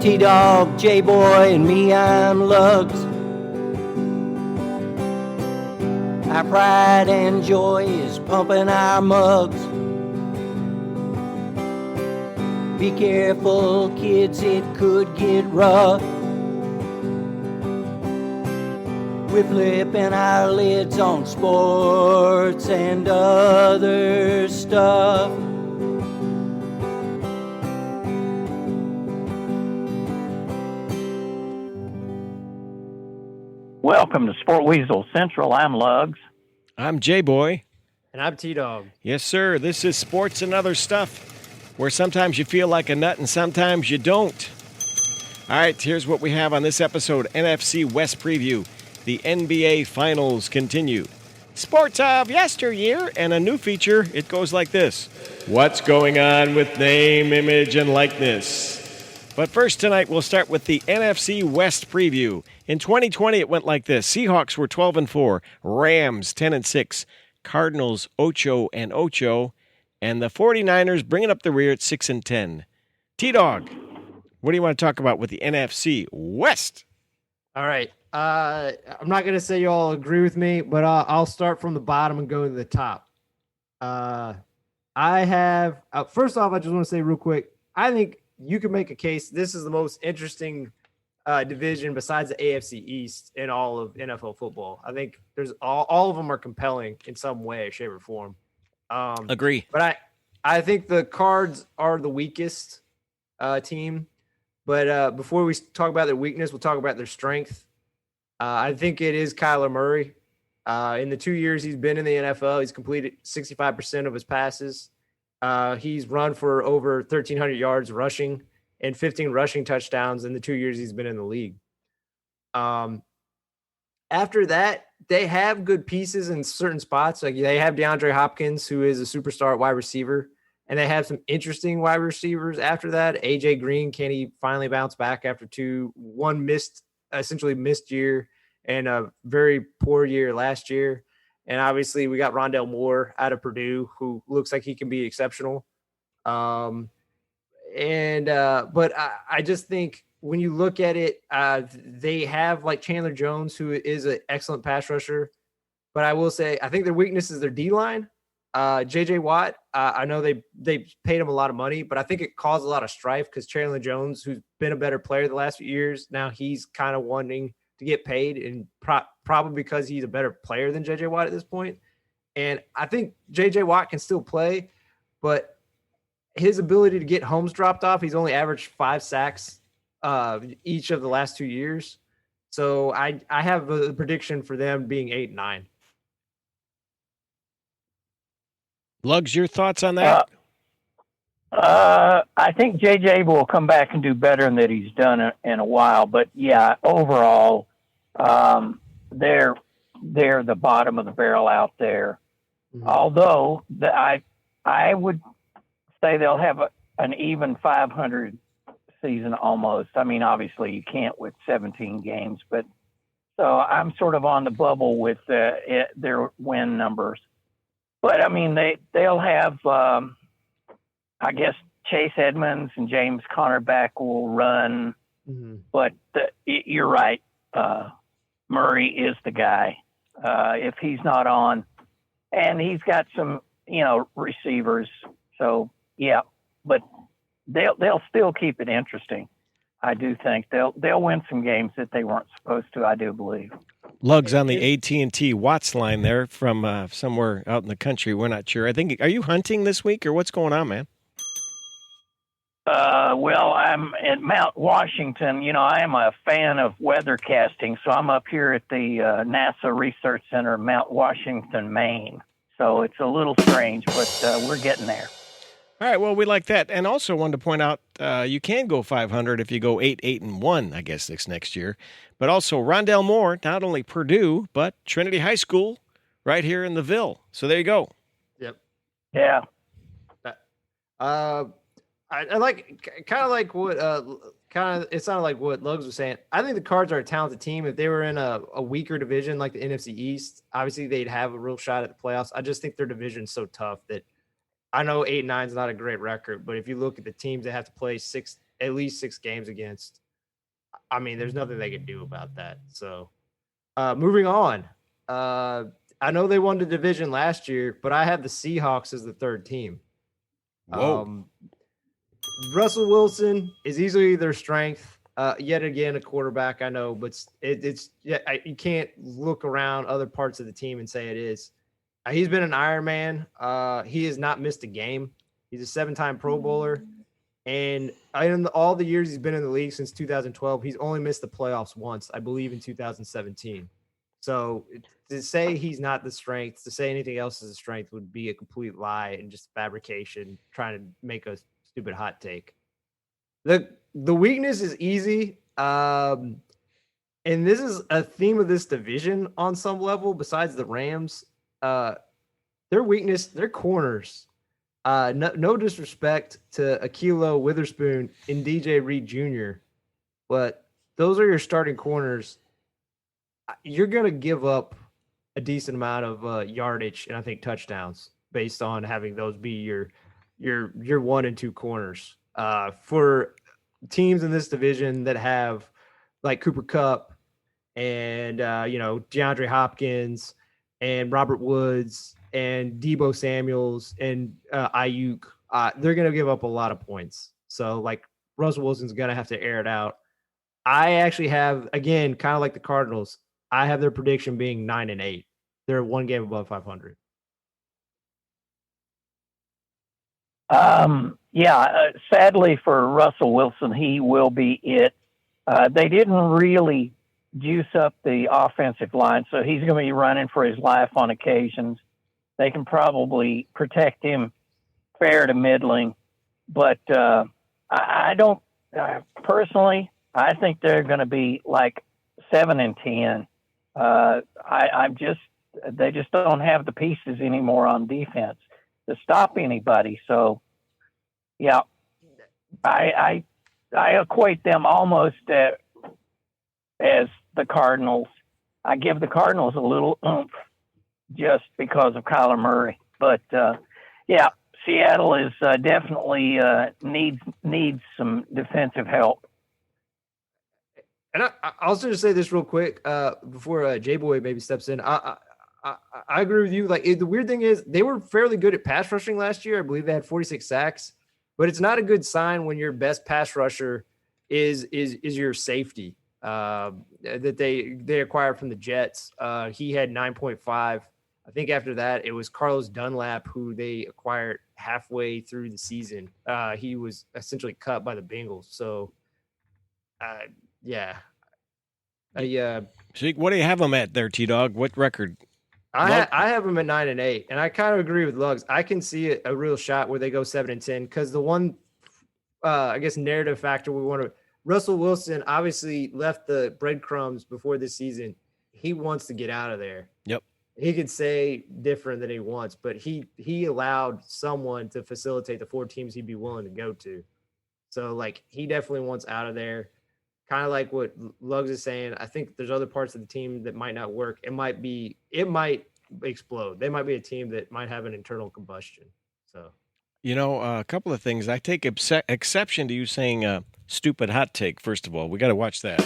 T-Dog, J-Boy, and me, I'm Lugs. Our pride and joy is pumping our mugs. Be careful, kids, it could get rough. We're flipping our lids on sports and other stuff. Welcome to Sport Weasel Central. I'm Lugs. I'm J-Boy. And I'm T-Dog. Yes, sir. This is Sports and Other Stuff, where sometimes you feel like a nut and sometimes you don't. All right, here's what we have on this episode. NFC West preview. The NBA Finals continue. Sports of Yesteryear, and a new feature. It goes like this. What's going on with name, image, and likeness? But first tonight, we'll start with the NFC West preview. In 2020, it went like this. Seahawks were 12-4, Rams 10-6, Cardinals 8-8, and the 49ers bringing up the rear at 6-10. T-Dog, what do you want to talk about with the NFC West? All right. I'm not going to say you all agree with me, but I'll start from the bottom and go to the top. I have first off, I just want to say real quick, I think you can make a case this is the most interesting division besides the AFC East in all of NFL football. I think there's all of them are compelling in some way, shape, or form. Agree. But I think the Cards are the weakest team. But before we talk about their weakness, we'll talk about their strength. I think it is Kyler Murray. In the 2 years he's been in the NFL, he's completed 65% of his passes. He's run for over 1,300 yards rushing and 15 rushing touchdowns in the 2 years he's been in the league. After that, they have good pieces in certain spots. Like they have DeAndre Hopkins, who is a superstar wide receiver, and they have some interesting wide receivers after that. AJ Green, can he finally bounce back after one essentially missed year and a very poor year last year? And obviously we got Rondale Moore out of Purdue, who looks like he can be exceptional. But I just think when you look at it, they have like Chandler Jones, who is an excellent pass rusher. But I will say, I think their weakness is their D-line. JJ Watt, I know they paid him a lot of money, but I think it caused a lot of strife because Chandler Jones, who's been a better player the last few years, now he's kind of wanting to get paid, and probably because he's a better player than JJ Watt at this point. And I think JJ Watt can still play, but his ability to get homes dropped off, he's only averaged 5 sacks each of the last 2 years. So I have a prediction for them being 8-9. Lugs, your thoughts on that? I think JJ will come back and do better than that he's done in a while. But yeah, overall, they're the bottom of the barrel out there. Mm-hmm. Although I would say they'll have an even 500 season almost. I mean, obviously you can't with 17 games, but so I'm sort of on the bubble with their win numbers. But I mean, they'll have, I guess, Chase Edmonds and James Conner back will run. Mm-hmm. But you're right. Murray is the guy. If he's not on, and he's got some, receivers. So yeah, but they'll still keep it interesting. I do think they'll win some games that they weren't supposed to. I do believe. Lugs on the AT&T Watts line there from somewhere out in the country. We're not sure. I think, are you hunting this week or what's going on, man? Well, I'm at Mount Washington. I am a fan of weathercasting, so I'm up here at the NASA Research Center, Mount Washington, Maine. So it's a little strange, but we're getting there. All right, well, we like that. And also wanted to point out you can go 500 if you go 8-1, I guess, this next year. But also Rondale Moore, not only Purdue, but Trinity High School right here in the Ville. So there you go. Yep. Yeah. I like kind of like what it sounded like what Lugs was saying. I think the Cards are a talented team. If they were in a weaker division like the NFC East, obviously they'd have a real shot at the playoffs. I just think their division's so tough that I know 8-9 is not a great record, but if you look at the teams that have to play 6 at least 6 games against, I mean, there's nothing they can do about that. So, moving on. I know they won the division last year, but I have the Seahawks as the 3rd team. Whoa. Russell Wilson is easily their strength. Yet again, a quarterback, I know, but you can't look around other parts of the team and say it is. He's been an Iron Man. He has not missed a game. He's a 7-time Pro Bowler. And in all the years he's been in the league since 2012, he's only missed the playoffs once, I believe in 2017. So to say he's not the strength, to say anything else is a strength would be a complete lie and just fabrication, trying to make a stupid hot take. The weakness is easy. And this is a theme of this division on some level, besides the Rams. Their weakness, their corners. No disrespect to Akilo Witherspoon and DJ Reed Jr., but those are your starting corners. You're going to give up a decent amount of yardage and I think touchdowns based on having those be your 1 and 2 corners. For teams in this division that have like Cooper Kupp and DeAndre Hopkins and Robert Woods and Deebo Samuels and Ayuk, they're going to give up a lot of points. So like Russell Wilson's going to have to air it out. I actually have, again, kind of like the Cardinals, I have their prediction being 9-8. They're 1 game above 500. Sadly for Russell Wilson, he will be it. They didn't really juice up the offensive line, so he's going to be running for his life on occasions. They can probably protect him fair to middling, but I don't personally. I think they're going to be like 7-10. They just don't have the pieces anymore on defense to stop anybody. So, yeah, I equate them almost as the Cardinals. I give the Cardinals a little oomph just because of Kyler Murray. But, Seattle is definitely needs some defensive help. And I was going to say this real quick before J-Boy maybe steps in. I agree with you. Like the weird thing is they were fairly good at pass rushing last year. I believe they had 46 sacks, but it's not a good sign when your best pass rusher is your safety that they acquired from the Jets. He had 9.5. I think after that it was Carlos Dunlap, who they acquired halfway through the season. He was essentially cut by the Bengals. So, So what do you have them at there, T-Dog? What record? I have them at 9-8, and I kind of agree with Lugs. I can see a real shot where they go 7-10 because the one, narrative factor we want to. Russell Wilson obviously left the breadcrumbs before this season. He wants to get out of there. Yep. He could say different than he wants, but he allowed someone to facilitate the 4 teams he'd be willing to go to. So like he definitely wants out of there. Kind of like what Lugs is saying. I think there's other parts of the team that might not work. It might explode. They might be a team that might have an internal combustion. So, a couple of things. I take exception to you saying stupid hot take. First of all, we got to watch that.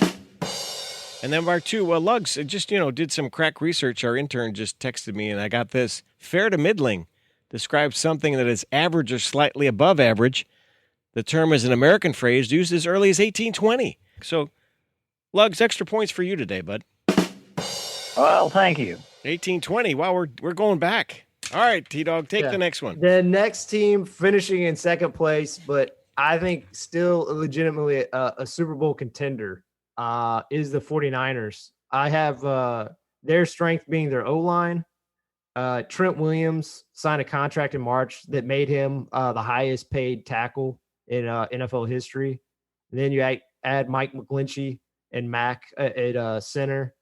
And then part 2, Lugs just, did some crack research. Our intern just texted me and I got this. Fair to middling describes something that is average or slightly above average. The term is an American phrase used as early as 1820. So, Lugs, extra points for you today, bud. Well, thank you. 1820. Wow, we're going back. All right, T-Dog, take the next one. The next team finishing in second place, but I think still legitimately a Super Bowl contender is the 49ers. I have their strength being their O-line. Trent Williams signed a contract in March that made him the highest paid tackle in NFL history. And then you add Mike McGlinchey and Mack at center.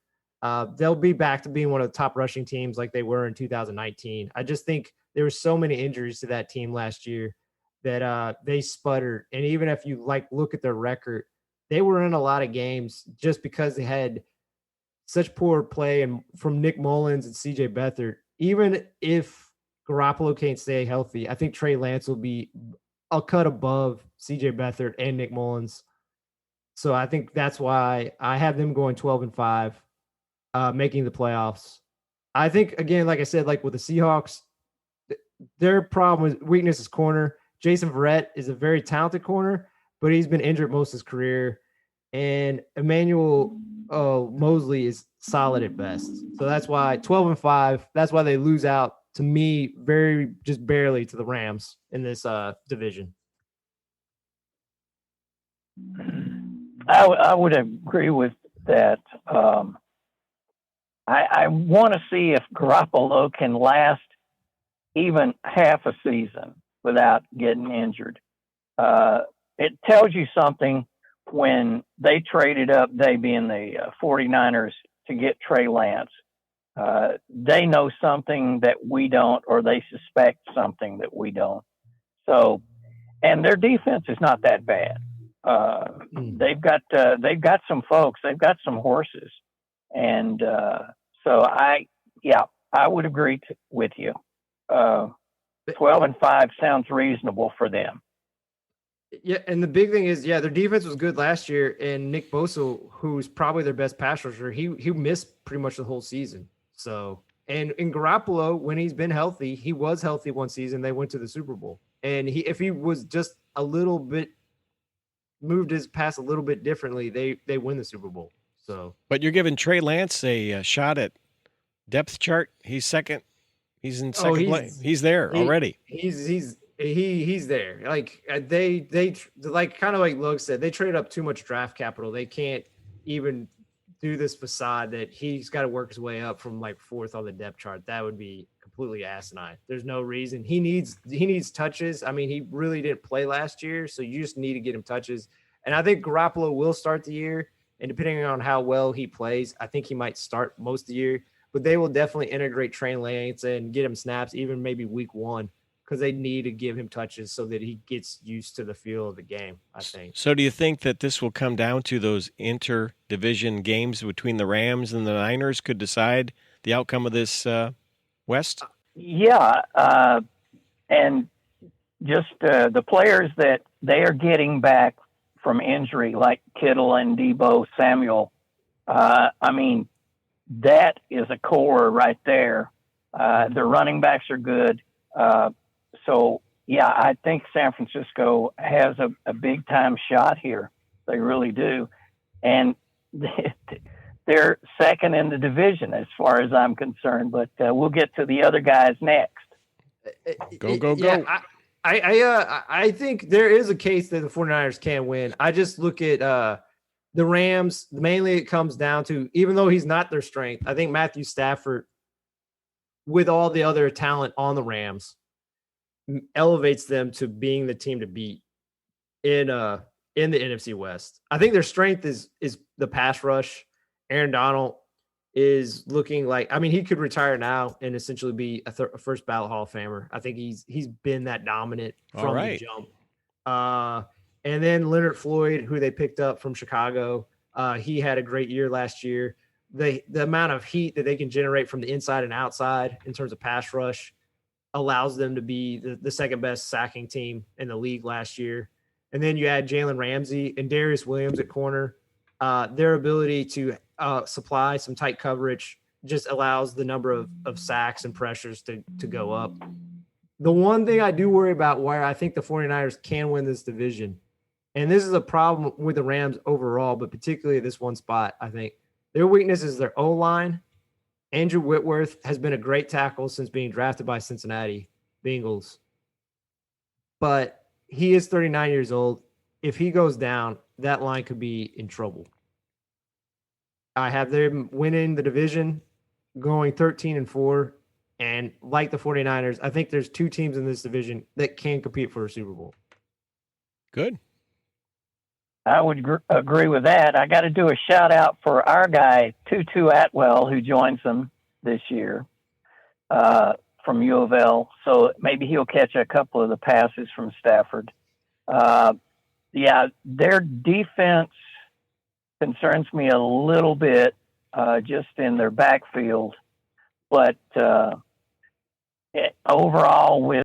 They'll be back to being one of the top rushing teams like they were in 2019. I just think there were so many injuries to that team last year that they sputtered. And even if you look at their record, they were in a lot of games just because they had such poor play and from Nick Mullins and CJ Beathard. Even if Garoppolo can't stay healthy, I think Trey Lance will be a cut above CJ Beathard and Nick Mullins. So I think that's why I have them going 12-5, making the playoffs. I think, again, like I said, like with the Seahawks, their weakness is corner. Jason Verrett is a very talented corner, but he's been injured most of his career. And Emmanuel Mosley is solid at best. So that's why 12-5, that's why they lose out, to me, just barely to the Rams in this division. I would agree with that. I want to see if Garoppolo can last even half a season without getting injured. It tells you something when they traded up, they being the 49ers, to get Trey Lance. They know something that we don't, or they suspect something that we don't. So, and their defense is not that bad. They've got some folks, they've got some horses. And so I would agree with you. 12-5 sounds reasonable for them. Yeah, and the big thing is, their defense was good last year, and Nick Bosa, who's probably their best pass rusher, he missed pretty much the whole season. So, and in Garoppolo, when he's been healthy, he was healthy one season. They went to the Super Bowl, and if he was just a little bit moved his pass a little bit differently, they win the Super Bowl. So, but you're giving Trey Lance a shot at depth chart. He's second. He's in second place. He's there already. He's there. Like they like, kind of like Logue said, they traded up too much draft capital. They can't even do this facade that he's got to work his way up from like fourth on the depth chart. That would be completely asinine. There's no reason. He needs touches. I mean, he really didn't play last year, so you just need to get him touches. And I think Garoppolo will start the year, and depending on how well he plays, I think he might start most of the year. But they will definitely integrate Trey Lance and get him snaps, even maybe week one, because they need to give him touches so that he gets used to the feel of the game, I think. So do you think that this will come down to those inter-division games between the Rams and the Niners could decide the outcome of this West? Yeah, and just the players that they are getting back from injury, like Kittle and Debo Samuel, I mean, that is a core right there. The running backs are good. So, yeah, I think San Francisco has a big-time shot here. They really do. And they're second in the division as far as I'm concerned, but we'll get to the other guys next. Go. Yeah, I think there is a case that the 49ers can win. I just look at the Rams. Mainly it comes down to, even though he's not their strength, I think Matthew Stafford, with all the other talent on the Rams, elevates them to being the team to beat in the NFC West. I think their strength is the pass rush. Aaron Donald is looking like, I mean, he could retire now and essentially be a first ballot Hall of Famer. I think he's been that dominant from the jump. And then Leonard Floyd, who they picked up from Chicago, he had a great year last year. The amount of heat that they can generate from the inside and outside in terms of pass rush allows them to be the second best sacking team in the league last year. And then you add Jalen Ramsey and Darius Williams at corner. Their ability to supply some tight coverage just allows the number of sacks and pressures to go up. The one thing I do worry about where I think the 49ers can win this division, and this is a problem with the Rams overall, but particularly this one spot, I think their weakness is their O-line. Andrew Whitworth has been a great tackle since being drafted by Cincinnati Bengals, but he is 39 years old. If he goes down, that line could be in trouble. I have them winning the division, going 13-4, and like the 49ers, I think there's two teams in this division that can compete for a Super Bowl. Good. I would agree with that. I got to do a shout out for our guy, Tutu Atwell, who joins them this year from U of L. So maybe he'll catch a couple of the passes from Stafford. Yeah, their defense concerns me a little bit just in their backfield. But overall, with